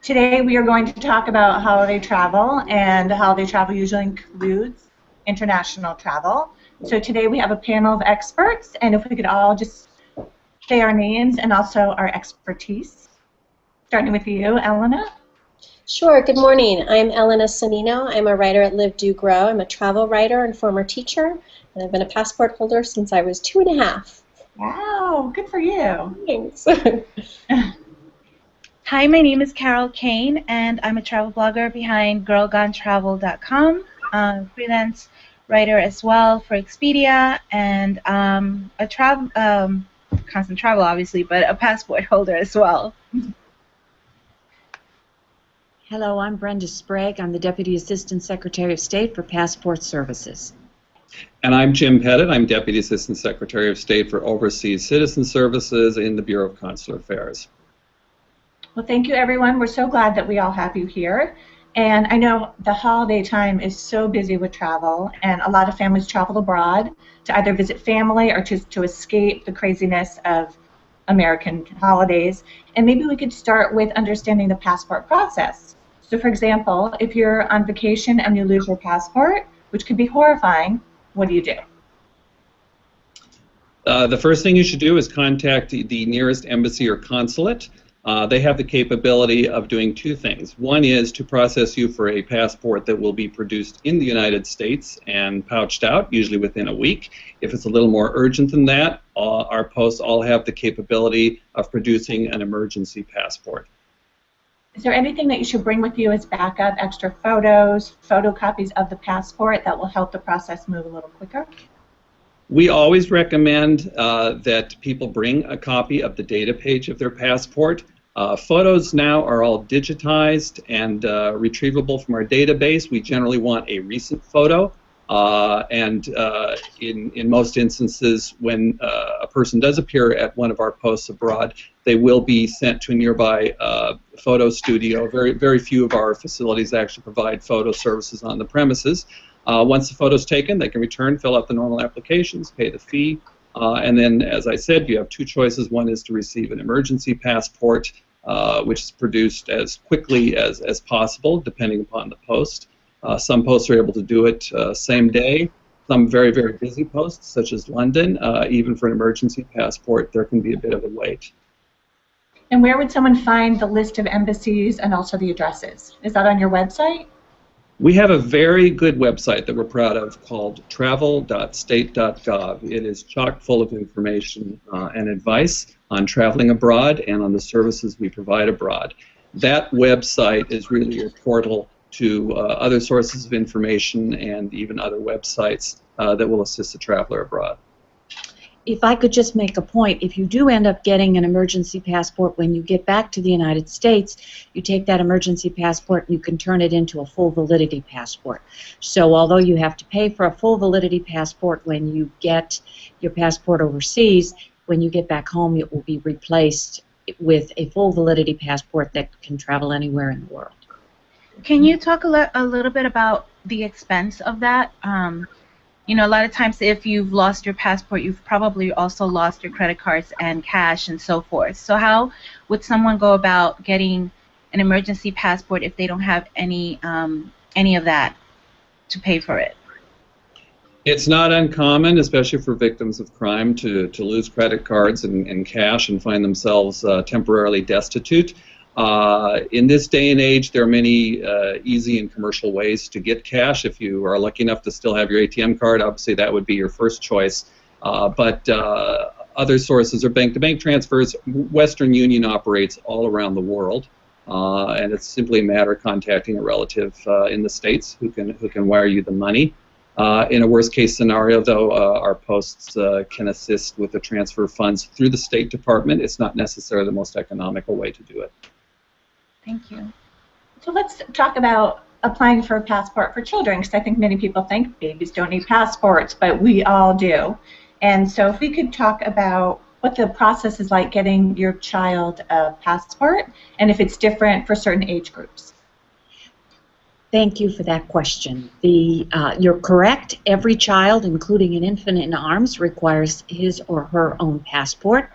Today we are going to talk about holiday travel, and holiday travel usually includes international travel. So today we have a panel of experts, and if we could all just say our names and also our expertise. Starting with you, Elena. Sure. Good morning. I'm Elena Sonnino. I'm a writer at Live.Do.Grow. I'm a travel writer and former teacher, and I've been a passport holder since I was 2.5. Wow, good for you. Thanks. Hi, my name is Cain, and I'm a travel blogger behind GirlGoneTravel.com, freelance writer as well for Expedia, and a constant travel, obviously, but a passport holder as well. Hello, I'm Brenda Sprague. I'm the Deputy Assistant Secretary of State for Passport Services. And I'm Jim Pettit. I'm Deputy Assistant Secretary of State for Overseas Citizen Services in the Bureau of Consular Affairs. Well, thank you, everyone. We're so glad that we all have you here. And I know the holiday time is so busy with travel, and a lot of families travel abroad to either visit family or to escape the craziness of American holidays. And maybe we could start with understanding the passport process. So, for example, if you're on vacation and you lose your passport, which could be horrifying, what do you do? The first thing you should do is contact the nearest embassy or consulate. They have the capability of doing two things. One is to process you for a passport that will be produced in the United States and pouched out, usually within a week. If it's a little more urgent than that, our posts all have the capability of producing an emergency passport. Is there anything that you should bring with you as backup, extra photos, photocopies of the passport that will help the process move a little quicker? We always recommend that people bring a copy of the data page of their passport. Photos now are all digitized and retrievable from our database. We generally want a recent photo, and in most instances, when a person does appear at one of our posts abroad, they will be sent to a nearby photo studio. Very few of our facilities actually provide photo services on the premises. Once the photo's taken, they can return, fill out the normal applications, pay the fee, and then, as I said, you have two choices. One is to receive an emergency passport, which is produced as quickly as possible, depending upon the post. Some posts are able to do it same day. Some very, very busy posts, such as London, even for an emergency passport, there can be a bit of a wait. And where would someone find the list of embassies and also the addresses? Is that on your website? We have a very good website that we're proud of called travel.state.gov. It is chock full of information and advice on traveling abroad and on the services we provide abroad. That website is really your portal to other sources of information and even other websites that will assist the traveler abroad. If I could just make a point, if you do end up getting an emergency passport when you get back to the United States, you take that emergency passport and you can turn it into a full validity passport. So although you have to pay for a full validity passport when you get your passport overseas, when you get back home it will be replaced with a full validity passport that can travel anywhere in the world. Can you talk a little bit about the expense of that? You know, a lot of times if you've lost your passport, you've probably also lost your credit cards and cash and so forth. So how would someone go about getting an emergency passport if they don't have any of that to pay for it? It's not uncommon, especially for victims of crime, to lose credit cards and cash and find themselves temporarily destitute. In this day and age, there are many easy and commercial ways to get cash. If you are lucky enough to still have your ATM card, obviously that would be your first choice. But other sources are bank-to-bank transfers. Western Union operates all around the world, and it's simply a matter of contacting a relative in the States who can wire you the money. In a worst-case scenario, though, our posts can assist with the transfer of funds through the State Department. It's not necessarily the most economical way to do it. Thank you. So let's talk about applying for a passport for children, because I think many people think babies don't need passports, but we all do. And so if we could talk about what the process is like getting your child a passport, and if it's different for certain age groups. Thank you for that question. You're correct. Every child, including an infant in arms, requires his or her own passport.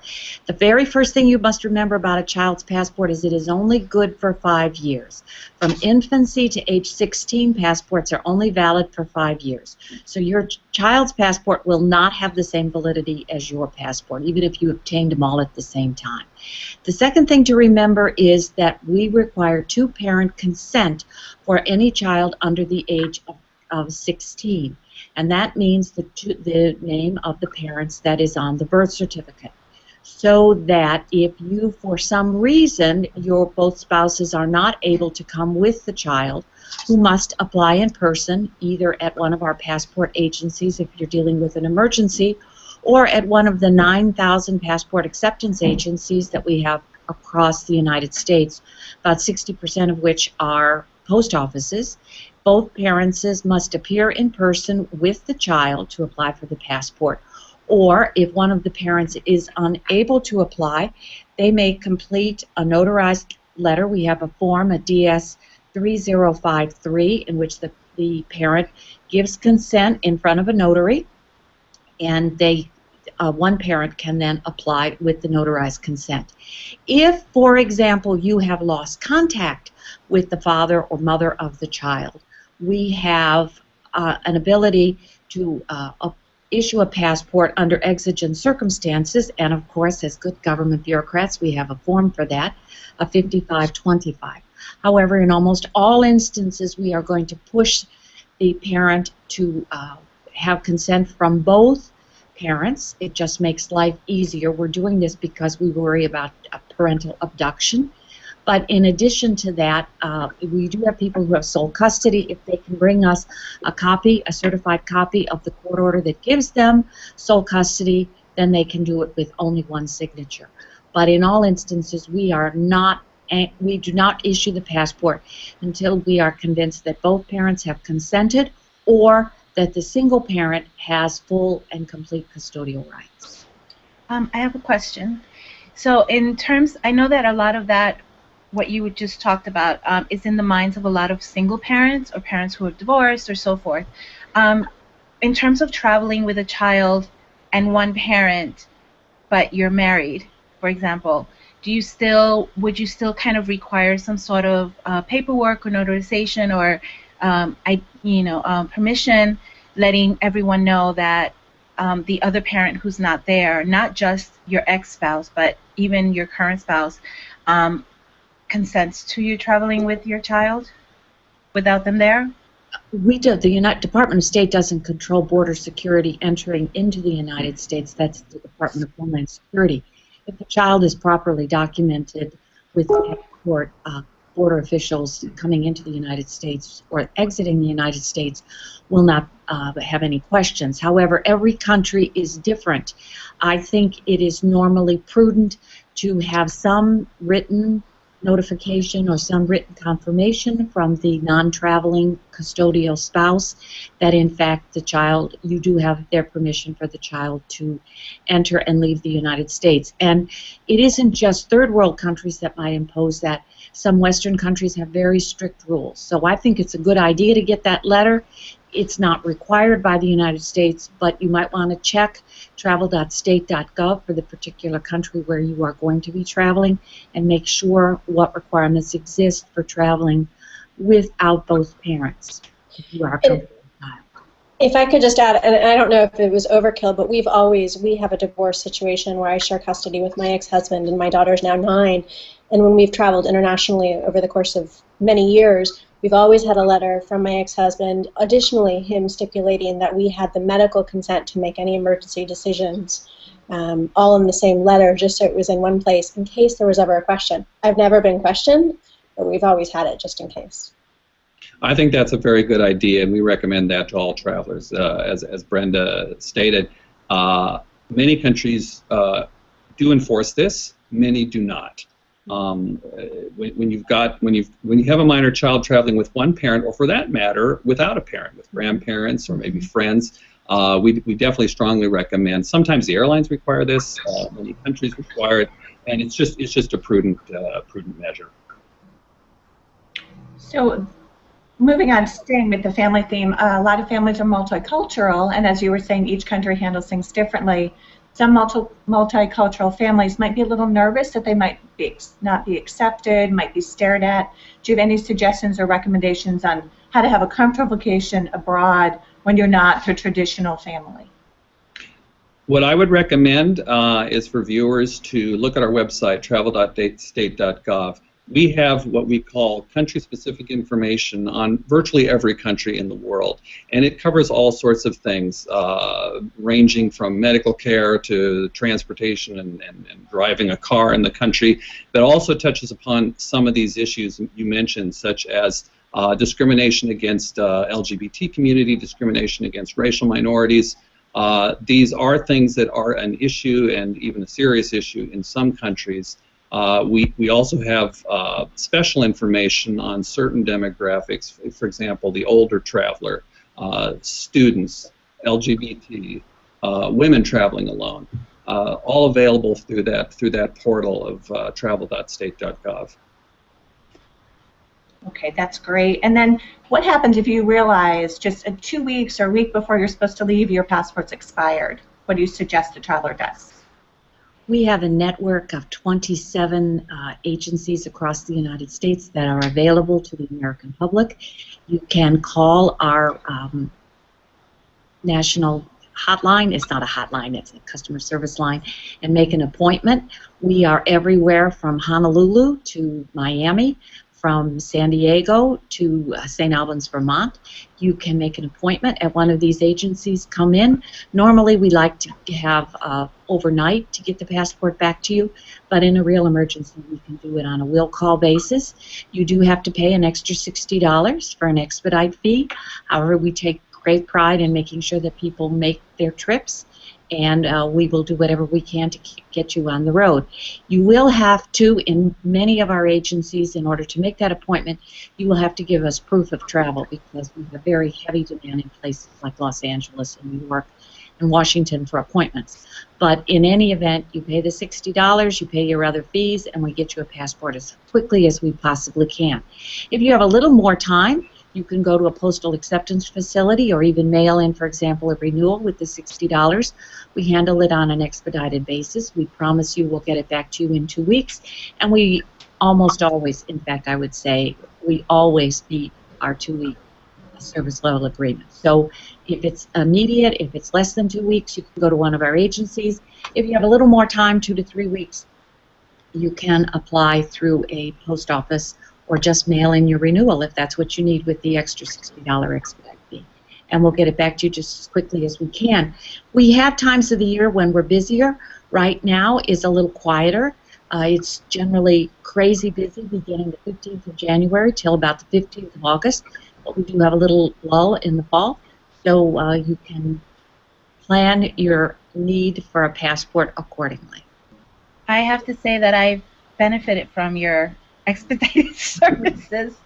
The very first thing you must remember about a child's passport is it is only good for 5 years. From infancy to age 16, passports are only valid for 5 years. So your child's passport will not have the same validity as your passport, even if you obtained them all at the same time. The second thing to remember is that we require two-parent consent for any child under the age of 16. And that means the name of the parents that is on the birth certificate. So that if you, for some reason, both spouses are not able to come with the child, who must apply in person, either at one of our passport agencies if you're dealing with an emergency, or at one of the 9,000 passport acceptance agencies that we have across the United States, about 60% of which are post offices. Both parents must appear in person with the child to apply for the passport. Or if one of the parents is unable to apply, they may complete a notarized letter. We have a form, a DS 3053, in which the parent gives consent in front of a notary, and one parent can then apply with the notarized consent. If, for example, you have lost contact with the father or mother of the child, we have an ability to issue a passport under exigent circumstances, and of course, as good government bureaucrats, we have a form for that, a 5525. However, in almost all instances, we are going to push the parent to have consent from both parents. It just makes life easier. We're doing this because we worry about parental abduction. But in addition to that, we do have people who have sole custody. If they can bring us a certified copy of the court order that gives them sole custody, then they can do it with only one signature. But in all instances, we do not issue the passport until we are convinced that both parents have consented or that the single parent has full and complete custodial rights. I have a question. So in terms, I know that a lot of that, what you just talked about, is in the minds of a lot of single parents or parents who are divorced or so forth. In terms of traveling with a child and one parent, but you're married, for example, would you still kind of require some sort of paperwork or notarization or permission, letting everyone know that the other parent who's not there, not just your ex-spouse, but even your current spouse, consents to you traveling with your child without them there? We do. The Department of State doesn't control border security entering into the United States. That's the Department of Homeland Security. If the child is properly documented with passport, border officials coming into the United States or exiting the United States will not have any questions. However, every country is different. I think it is normally prudent to have some written notification or some written confirmation from the non-traveling custodial spouse that in fact the child, you do have their permission for the child to enter and leave the United States. And it isn't just third world countries that might impose that. Some Western countries have very strict rules. So I think it's a good idea to get that letter. It's not required by the United States, but you might want to check travel.state.gov for the particular country where you are going to be traveling and make sure what requirements exist for traveling without both parents if you are comfortable with the child. If I could just add, and I don't know if it was overkill, but we have a divorce situation where I share custody with my ex-husband, and my daughter's now 9. And when we've traveled internationally over the course of many years, we've always had a letter from my ex-husband, additionally him stipulating that we had the medical consent to make any emergency decisions, all in the same letter, just so it was in one place in case there was ever a question. I've never been questioned, but we've always had it just in case. I think that's a very good idea, and we recommend that to all travelers. As Brenda stated, many countries do enforce this, many do not. When you have a minor child traveling with one parent, or for that matter, without a parent, with grandparents or maybe friends, we definitely strongly recommend. Sometimes the airlines require this, many countries require it, and it's just a prudent measure. So moving on, staying with the family theme, a lot of families are multicultural, and as you were saying, each country handles things differently. Some multicultural families might be a little nervous that they might not be accepted, might be stared at. Do you have any suggestions or recommendations on how to have a comfortable vacation abroad when you're not the traditional family? What I would recommend is for viewers to look at our website, travel.state.gov. We have what we call country-specific information on virtually every country in the world, and it covers all sorts of things, ranging from medical care to transportation and driving a car in the country, but also touches upon some of these issues you mentioned, such as discrimination against LGBT community, discrimination against racial minorities. These are things that are an issue and even a serious issue in some countries. We also have special information on certain demographics, for example, the older traveler, students, LGBT, women traveling alone, all available through that portal of travel.state.gov. Okay, that's great. And then what happens if you realize just 2 weeks or a week before you're supposed to leave, your passport's expired? What do you suggest a traveler does? We have a network of 27 agencies across the United States that are available to the American public. You can call our national hotline. It's not a hotline, it's a customer service line, and make an appointment. We are everywhere from Honolulu to Miami, from San Diego to St. Albans, Vermont. You can make an appointment at one of these agencies, come in. Normally we like to have overnight to get the passport back to you, but in a real emergency we can do it on a will call basis. You do have to pay an extra $60 for an expedite fee. However, we take great pride in making sure that people make their trips, and we will do whatever we can to get you on the road. You will have to, in many of our agencies, in order to make that appointment, you will have to give us proof of travel, because we have very heavy demand in places like Los Angeles and New York and Washington for appointments. But in any event, you pay the $60, you pay your other fees, and we get you a passport as quickly as we possibly can. If you have a little more time, you can go to a postal acceptance facility or even mail in, for example, a renewal with the $60. We handle it on an expedited basis. We promise you we'll get it back to you in 2 weeks. And we almost always, in fact, I would say, we always meet our 2-week service level agreement. So if it's immediate, if it's less than 2 weeks, you can go to one of our agencies. If you have a little more time, 2 to 3 weeks, you can apply through a post office or just mail in your renewal if that's what you need with the extra $60 expedite fee. And we'll get it back to you just as quickly as we can. We have times of the year when we're busier. Right now is a little quieter. It's generally crazy busy beginning the 15th of January till about the 15th of August. But we do have a little lull in the fall. So you can plan your need for a passport accordingly. I have to say that I've benefited from your expedited services,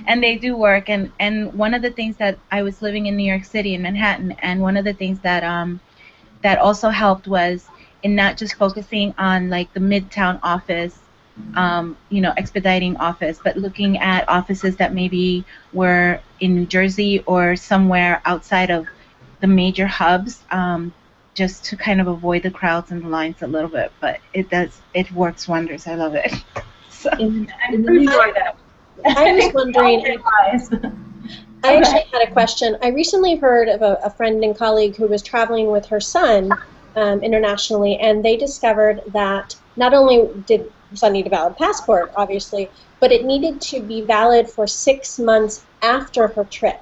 and they do work. And one of the things that I was living in New York City in Manhattan, and one of the things that that also helped was in not just focusing on like the Midtown office, you know, expediting office, but looking at offices that maybe were in New Jersey or somewhere outside of the major hubs, just to kind of avoid the crowds and the lines a little bit. But it works wonders. I love it. So, I was wondering, I actually had a question. I recently heard of a friend and colleague who was traveling with her son internationally, and they discovered that not only did her son need a valid passport, obviously, but it needed to be valid for 6 months after her trip.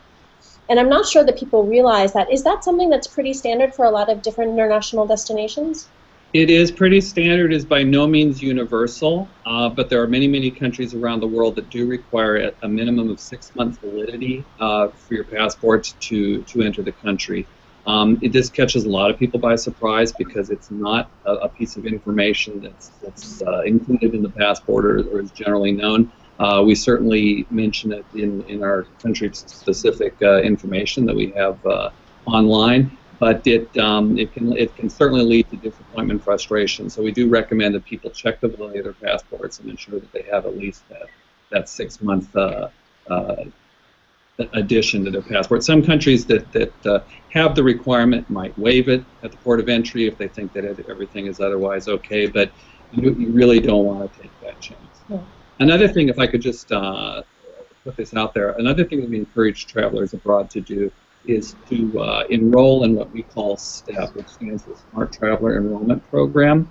And I'm not sure that people realize that. Is that something that's pretty standard for a lot of different international destinations? It is pretty standard. It is by no means universal, but there are many, many countries around the world that do require a minimum of 6 months validity for your passport to enter the country. This catches a lot of people by surprise because it's not a piece of information that's included in the passport or is generally known. We certainly mention it in our country-specific information that we have online. But it can certainly lead to disappointment, frustration. So we do recommend that people check the validity of their passports and ensure that they have at least that 6 month addition to their passport. Some countries that have the requirement might waive it at the port of entry if they think that everything is otherwise okay, but you really don't want to take that chance. Yeah. Another thing, if I could just put this out there, another thing that we encourage travelers abroad to do is to enroll in what we call STEP, which stands for Smart Traveler Enrollment Program.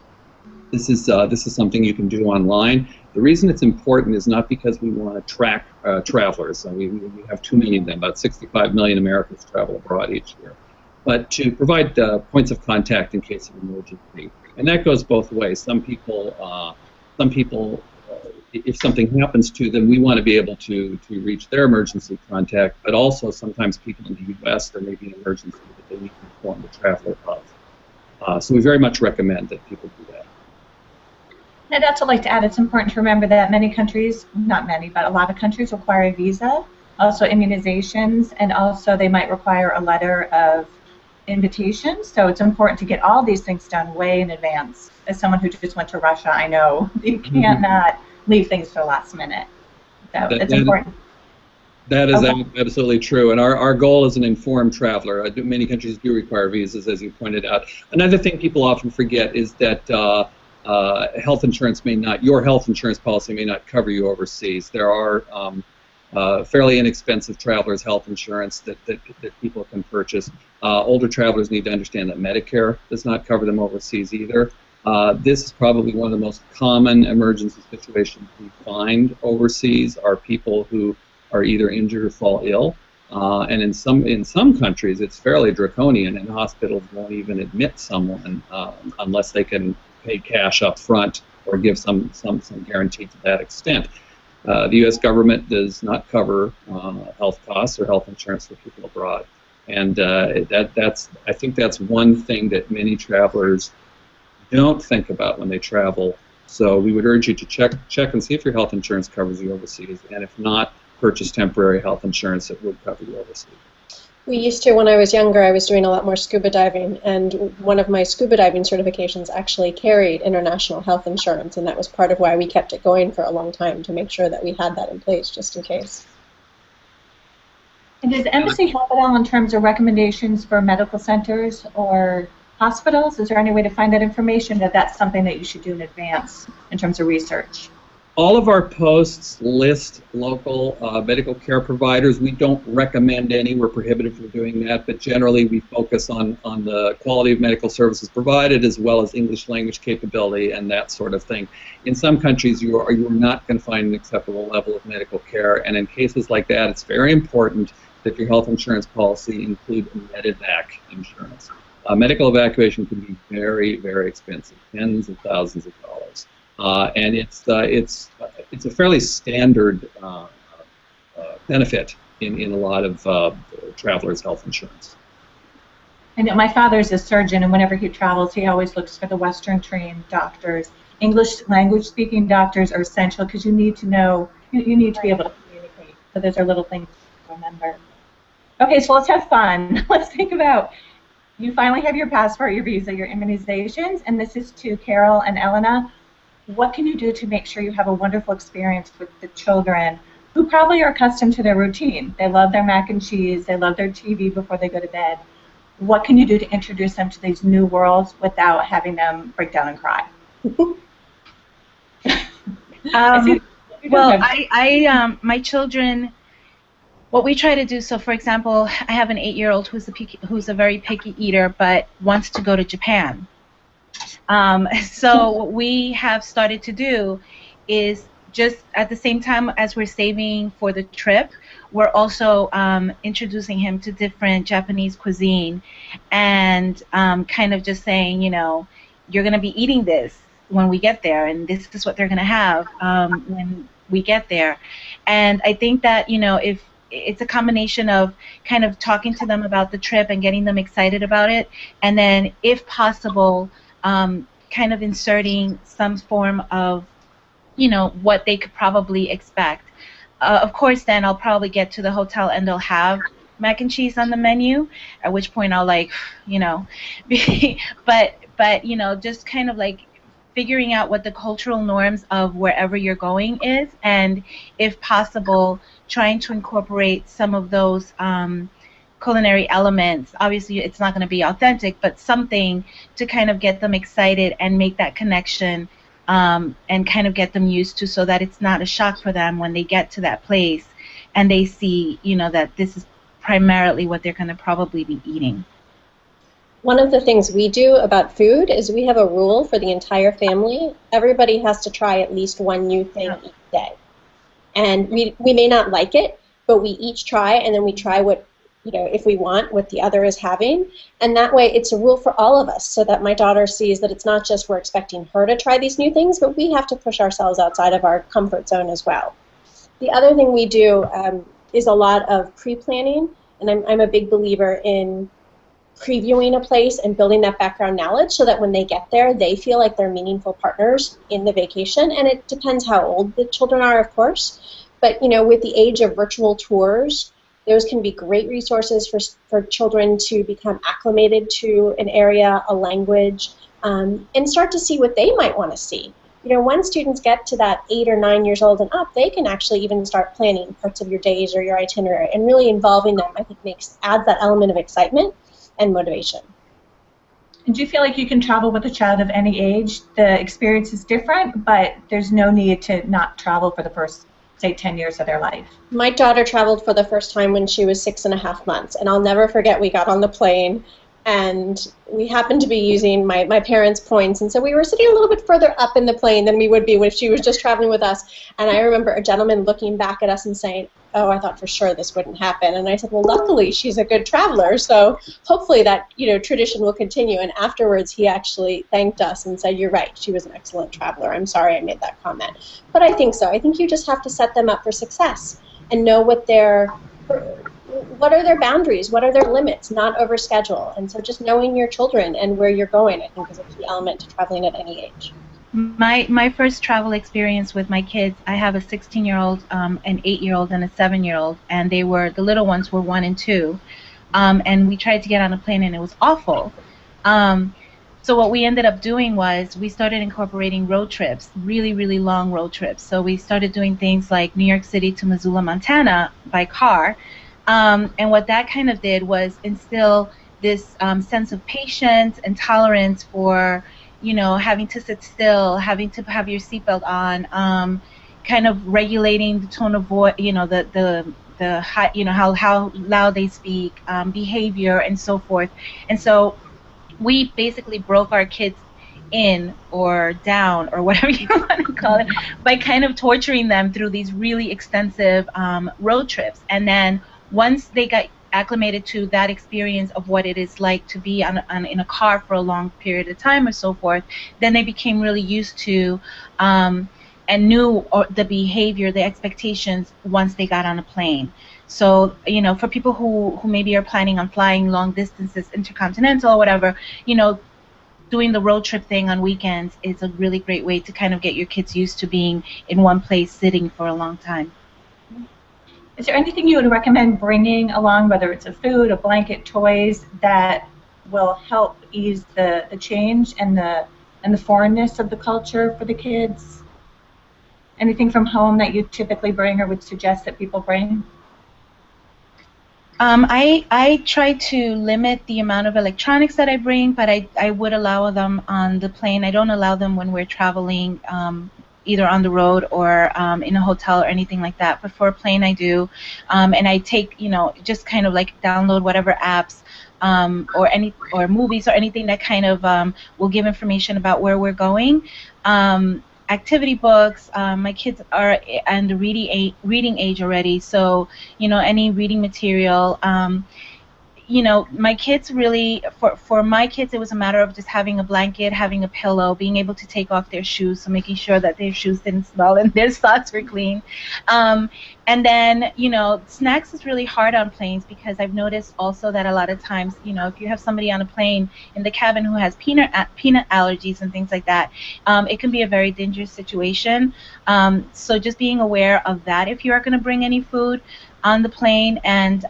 This is something you can do online. The reason it's important is not because we want to track travelers. We have too many of them. About 65 million Americans travel abroad each year. But to provide points of contact in case of emergency. And that goes both ways. Some people, if something happens to them, we want to be able to reach their emergency contact. But also sometimes people in the U.S., there may be an emergency that they need to inform the traveler of. So we very much recommend that people do that. I'd also like to add, it's important to remember that many countries, not many, but a lot of countries require a visa, also immunizations, and also they might require a letter of invitation. So it's important to get all these things done way in advance. As someone who just went to Russia, I know you can't not leave things for the last minute. So it's important. That is absolutely true, and our goal is an informed traveler. Many countries do require visas, as you pointed out. Another thing people often forget is that health insurance your health insurance policy may not cover you overseas. There are fairly inexpensive travelers' health insurance that people can purchase. Older travelers need to understand that Medicare does not cover them overseas either. This is probably one of the most common emergency situations we find overseas are people who are either injured or fall ill. And in some countries, it's fairly draconian, and hospitals won't even admit someone unless they can pay cash up front or give some guarantee to that extent. The U.S. government does not cover health costs or health insurance for people abroad, and I think that's one thing that many travelers don't think about when they travel. So we would urge you to check and see if your health insurance covers you overseas, and if not, purchase temporary health insurance that would cover you overseas. We used to, when I was younger, I was doing a lot more scuba diving, and one of my scuba diving certifications actually carried international health insurance, and that was part of why we kept it going for a long time, to make sure that we had that in place just in case. And does the embassy help at all in terms of recommendations for medical centers or hospitals? Is there any way to find that information, that that's something that you should do in advance in terms of research? All of our posts list local medical care providers. We don't recommend any. We're prohibited from doing that, but generally we focus on the quality of medical services provided as well as English language capability and that sort of thing. In some countries, you are not going to find an acceptable level of medical care, and in cases like that, it's very important that your health insurance policy include medevac insurance. Medical evacuation can be very, very expensive, tens of thousands of dollars. And it's a fairly standard benefit in a lot of travelers' health insurance. I know my father's a surgeon, and whenever he travels, he always looks for the Western-trained doctors. English language-speaking doctors are essential because you need to know, you need to be able to communicate. So those are little things to remember. Okay, so let's have fun. Let's think about, you finally have your passport, your visa, your immunizations, and this is to Carol and Elena. What can you do to make sure you have a wonderful experience with the children who probably are accustomed to their routine? They love their mac and cheese, they love their TV before they go to bed. What can you do to introduce them to these new worlds without having them break down and cry? Well, my children, what we try to do, so for example, I have an 8-year-old who's a very picky eater but wants to go to Japan. So what we have started to do is just at the same time as we're saving for the trip, we're also introducing him to different Japanese cuisine and kind of just saying, you know, you're going to be eating this when we get there, and this is what they're going to have when we get there. And I think that, you know, if it's a combination of kind of talking to them about the trip and getting them excited about it, and then if possible, kind of inserting some form of, you know, what they could probably expect. Of course, then I'll probably get to the hotel and they'll have mac and cheese on the menu, at which point I'll, like, you know, but you know, just kind of like figuring out what the cultural norms of wherever you're going is, and if possible, trying to incorporate some of those culinary elements. Obviously, it's not going to be authentic, but something to kind of get them excited and make that connection, and kind of get them used to, so that it's not a shock for them when they get to that place and they see, you know, that this is primarily what they're going to probably be eating. One of the things we do about food is we have a rule for the entire family. Everybody has to try at least one new thing each day. And we may not like it, but we each try, and then we try what, you know, if we want, what the other is having. And that way it's a rule for all of us, so that my daughter sees that it's not just we're expecting her to try these new things, but we have to push ourselves outside of our comfort zone as well. The other thing we do is a lot of pre-planning, and I'm a big believer in previewing a place and building that background knowledge, so that when they get there, they feel like they're meaningful partners in the vacation. And it depends how old the children are, of course. But, you know, with the age of virtual tours, those can be great resources for children to become acclimated to an area, a language, and start to see what they might want to see. You know, when students get to that 8 or 9 years old and up, they can actually even start planning parts of your days or your itinerary, and really involving them, I think, adds that element of excitement and motivation. And do you feel like you can travel with a child of any age? The experience is different, but there's no need to not travel for the first, say, 10 years of their life. My daughter traveled for the first time when she was 6.5 months, and I'll never forget, we got on the plane, and we happened to be using my parents' points, and so we were sitting a little bit further up in the plane than we would be if she was just traveling with us. And I remember a gentleman looking back at us and saying, "Oh, I thought for sure this wouldn't happen." And I said, "Well, luckily she's a good traveler, so hopefully that, you know, tradition will continue." And afterwards, he actually thanked us and said, "You're right, she was an excellent traveler. I'm sorry I made that comment." But I think so. I think you just have to set them up for success and know what are their boundaries, what are their limits, not overschedule. And so just knowing your children and where you're going, I think, is a key element to traveling at any age. My first travel experience with my kids, I have a 16-year-old, an 8-year-old, and a 7-year-old, and the little ones were 1 and 2, and we tried to get on a plane, and it was awful. So what we ended up doing was we started incorporating road trips, really, really long road trips. So we started doing things like New York City to Missoula, Montana by car, and what that kind of did was instill this sense of patience and tolerance for, you know, having to sit still, having to have your seatbelt on, kind of regulating the tone of voice, you know, the high, you know, how loud they speak, behavior, and so forth. And so we basically broke our kids in or down, or whatever you want to call it, by kind of torturing them through these really extensive road trips. And then once they got acclimated to that experience of what it is like to be in a car for a long period of time or so forth, then they became really used to and knew the behavior, the expectations once they got on a plane. So, you know, for people who maybe are planning on flying long distances, intercontinental or whatever, you know, doing the road trip thing on weekends is a really great way to kind of get your kids used to being in one place sitting for a long time. Is there anything you would recommend bringing along, whether it's a food, a blanket, toys, that will help ease the change and the foreignness of the culture for the kids? Anything from home that you typically bring or would suggest that people bring? I try to limit the amount of electronics that I bring, but I would allow them on the plane. I don't allow them when we're traveling, either on the road or in a hotel or anything like that. But for a plane, I do, and I take, you know, just kind of like download whatever apps or movies or anything that kind of will give information about where we're going. Activity books. My kids are in the reading age already, so, you know, any reading material. You know, my kids really, for my kids, it was a matter of just having a blanket, having a pillow, being able to take off their shoes, so making sure that their shoes didn't smell and their socks were clean. And then, you know, snacks is really hard on planes, because I've noticed also that a lot of times, you know, if you have somebody on a plane in the cabin who has peanut allergies and things like that, it can be a very dangerous situation. So just being aware of that if you are going to bring any food on the plane, and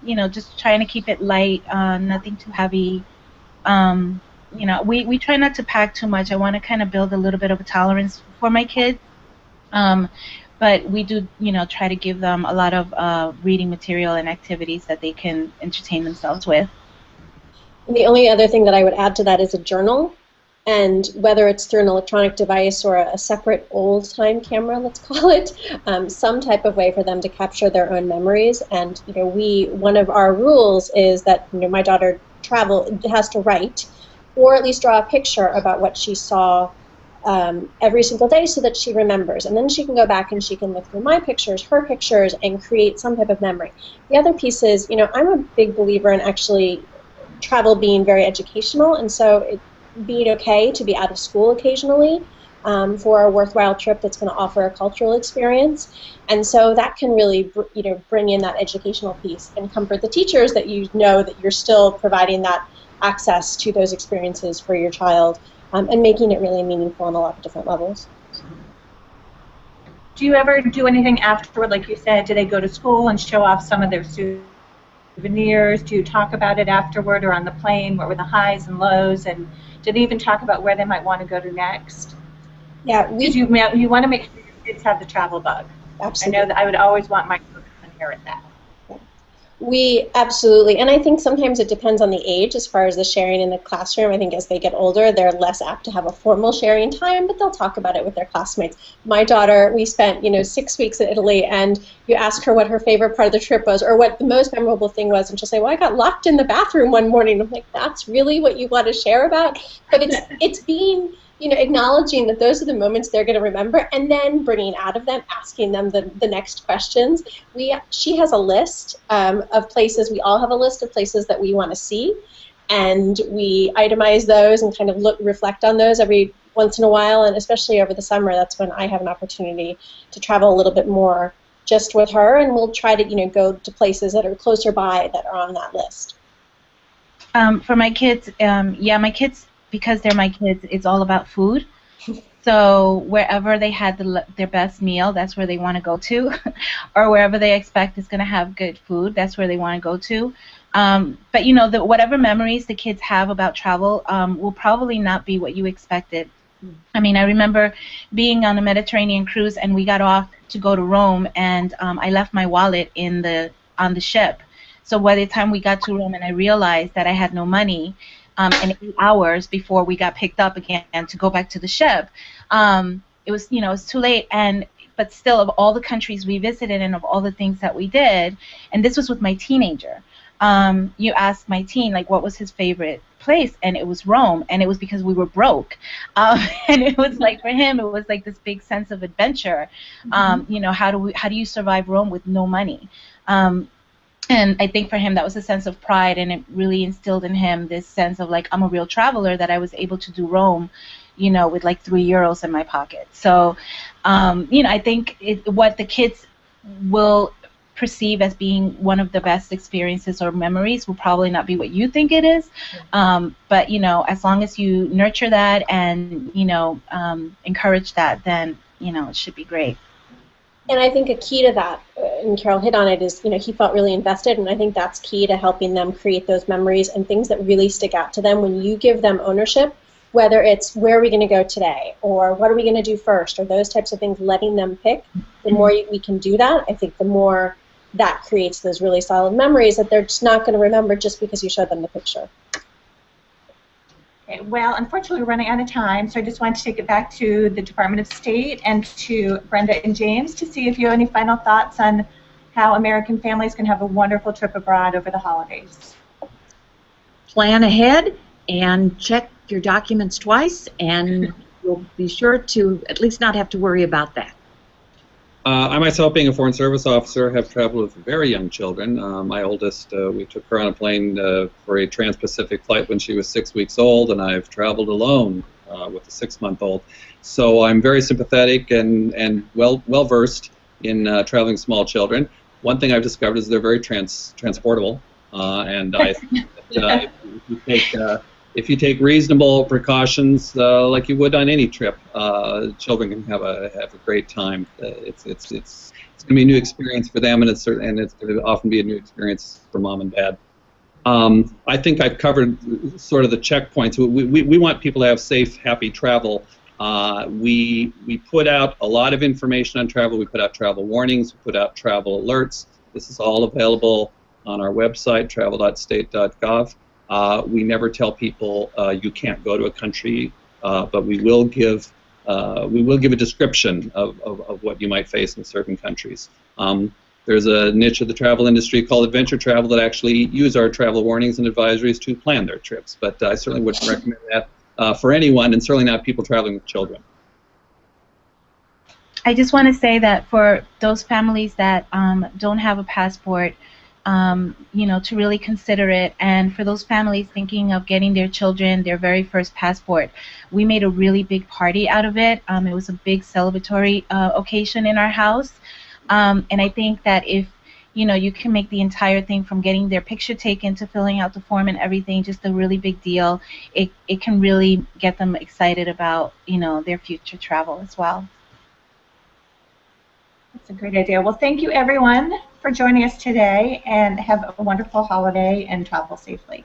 you know, just trying to keep it light, nothing too heavy, you know, we try not to pack too much. I want to kind of build a little bit of a tolerance for my kids. But we do, you know, try to give them a lot of reading material and activities that they can entertain themselves with. And the only other thing that I would add to that is a journal. And whether it's through an electronic device or a separate old-time camera, let's call it, some type of way for them to capture their own memories. And you know, one of our rules is that, you know, my daughter has to write, or at least draw a picture about what she saw every single day, so that she remembers. And then she can go back and she can look through my pictures, her pictures, and create some type of memory. The other piece is, you know, I'm a big believer in actually travel being very educational, and so being okay to be out of school occasionally for a worthwhile trip that's going to offer a cultural experience. And so that can really, you know, bring in that educational piece and comfort the teachers that you know that you're still providing that access to those experiences for your child, and making it really meaningful on a lot of different levels. Do you ever do anything afterward, like you said? Do they go to school and show off some of their souvenirs? Do you talk about it afterward or on the plane? What were the highs and lows? And do they even talk about where they might want to go to next? Yeah, you want to make sure your kids have the travel bug. Absolutely. I know that I would always want my children to inherit that. We absolutely, and I think sometimes it depends on the age as far as the sharing in the classroom. I think as they get older, they're less apt to have a formal sharing time, but they'll talk about it with their classmates. My daughter, we spent, you know, 6 weeks in Italy, and you ask her what her favorite part of the trip was, or what the most memorable thing was, and she'll say, well, I got locked in the bathroom one morning. I'm like, that's really what you want to share about? But it's being, you know, acknowledging that those are the moments they're going to remember, and then bringing out of them, asking them the next questions. She has a list of places. We all have a list of places that we want to see, and we itemize those and kind of reflect on those every once in a while, and especially over the summer, that's when I have an opportunity to travel a little bit more just with her, and we'll try to, you know, go to places that are closer by that are on that list. For my kids, yeah, my kids, because they're my kids, it's all about food. So wherever they had their best meal, that's where they want to go to. Or wherever they expect is going to have good food, that's where they want to go to. But, you know, whatever memories the kids have about travel will probably not be what you expected. I mean, I remember being on a Mediterranean cruise, and we got off to go to Rome, and I left my wallet on the ship. So by the time we got to Rome and I realized that I had no money, and 8 hours before we got picked up again to go back to the ship, it was, you know, it was too late. But still, of all the countries we visited and of all the things that we did, and this was with my teenager, you asked my teen, like, what was his favorite place, and it was Rome, and it was because we were broke, and it was like, for him, it was like this big sense of adventure. You know, how do you survive Rome with no money? And I think for him that was a sense of pride, and it really instilled in him this sense of, like, I'm a real traveler, that I was able to do Rome, you know, with like 3 euros in my pocket. So, you know, I think what the kids will perceive as being one of the best experiences or memories will probably not be what you think it is. But, you know, as long as you nurture that and, you know, encourage that, then, you know, it should be great. And I think a key to that, and Carol hit on it, is, you know, he felt really invested, and I think that's key to helping them create those memories and things that really stick out to them. When you give them ownership, whether it's where are we going to go today, or what are we going to do first, or those types of things, letting them pick, the more we can do that, I think the more that creates those really solid memories that they're just not going to remember just because you showed them the picture. Okay, well, unfortunately, we're running out of time, so I just want to take it back to the Department of State and to Brenda and James to see if you have any final thoughts on how American families can have a wonderful trip abroad over the holidays. Plan ahead and check your documents twice, and you'll be sure to at least not have to worry about that. I myself, being a Foreign Service officer, have traveled with very young children. My oldest, we took her on a plane for a trans-Pacific flight when she was 6 weeks old, and I've traveled alone with a 6-month-old. So I'm very sympathetic and well-versed in traveling small children. One thing I've discovered is they're very transportable, and I think that if you take reasonable precautions, like you would on any trip, children can have a great time. It's going to be a new experience for them, and it's going to often be a new experience for mom and dad. I think I've covered sort of the checkpoints. We want people to have safe, happy travel. We put out a lot of information on travel. We put out travel warnings. We put out travel alerts. This is all available on our website, travel.state.gov. We never tell people you can't go to a country, but we will give a description of what you might face in certain countries. There's a niche of the travel industry called adventure travel that actually use our travel warnings and advisories to plan their trips, but I certainly wouldn't recommend that for anyone, and certainly not people traveling with children. I just want to say that for those families that don't have a passport, you know, to really consider it, and for those families thinking of getting their children their very first passport, we made a really big party out of it. It was a big celebratory occasion in our house. And I think that if, you know, you can make the entire thing from getting their picture taken to filling out the form and everything just a really big deal, it can really get them excited about, you know, their future travel as well. That's a great idea. Well, thank you everyone for joining us today, and have a wonderful holiday and travel safely.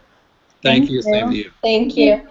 Thank you. Same to you. Thank you.